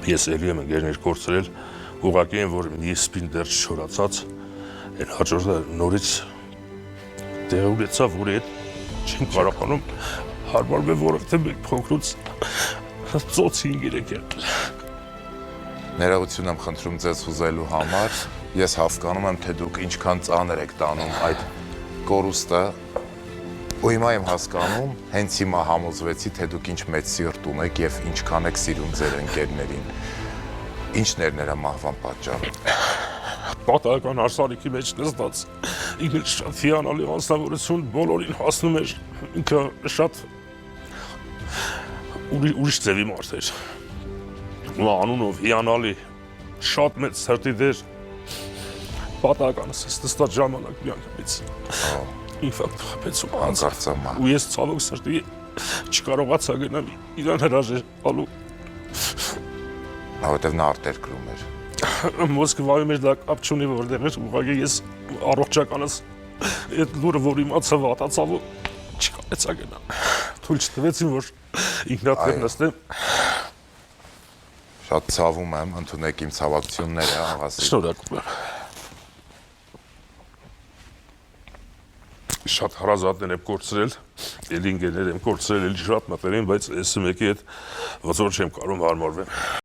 Ես էլի եմ ընկերներ կորցրել, ուղղակի են, որ մի սպին դեռ չչորացած, այն հաջորդը նորից տեղ ունեցավ, որի հետ չեմ կարողանում հարմարվել, որովհետև մեկ փոքրուց ծոցի ինգիրեք եղել։ Ներողություն եմ խնդրում ձեզ հուզելու համար, ես հասկանում եմ, թե դուք ինչքան ծանր եք տանում այդ կորուստը, ու հիմա եմ հասկանում, հենց հիմա համոզվեցի, թե դուք ինչ մեծ սիրտ ունեք և ինչքան եք սիրում ձեր ընկերներին։ Ինչն էր նրա մահվան պատճառը։ Պատահական հարսանիքի մեջ նստած, ինքը շատ հիանալի անձնավորություն բոլորին հասնում էր, ինքը շատ ուրիշ ձևի մարդ էր, անունով հիանալի, շատ մեծ սրտի դեր, պատահականս ես նստած ժամանակ միանգամից ինֆարկտ խփեցում անց, ու ես ցավոք սրտի չկարողացա գնալ իրան հրաժեշտ տալու։ Որովհետև նա արտերկրում էր։ Մոսկվայում էր դա կապ չունի որտեղ էր, ուղղակի ես առողջականս այդ լուրը, որ իմացա, վատացավ ու չկարեցա գնալ։ Թույլ չտվեցին, որ ինքնաթիռ նստեմ։ Շատ ցավում եմ, ընդունեք իմ ցավակցությունները, աղասի։ Շնորհակալ եմ։ Շատ հարազատներ եմ կորցրել, էլի ընկերներ եմ կորցրել, էլի շատ մտերիմ, բայց այս մեկի հետ ոնց որ չեմ կարող հարմարվել։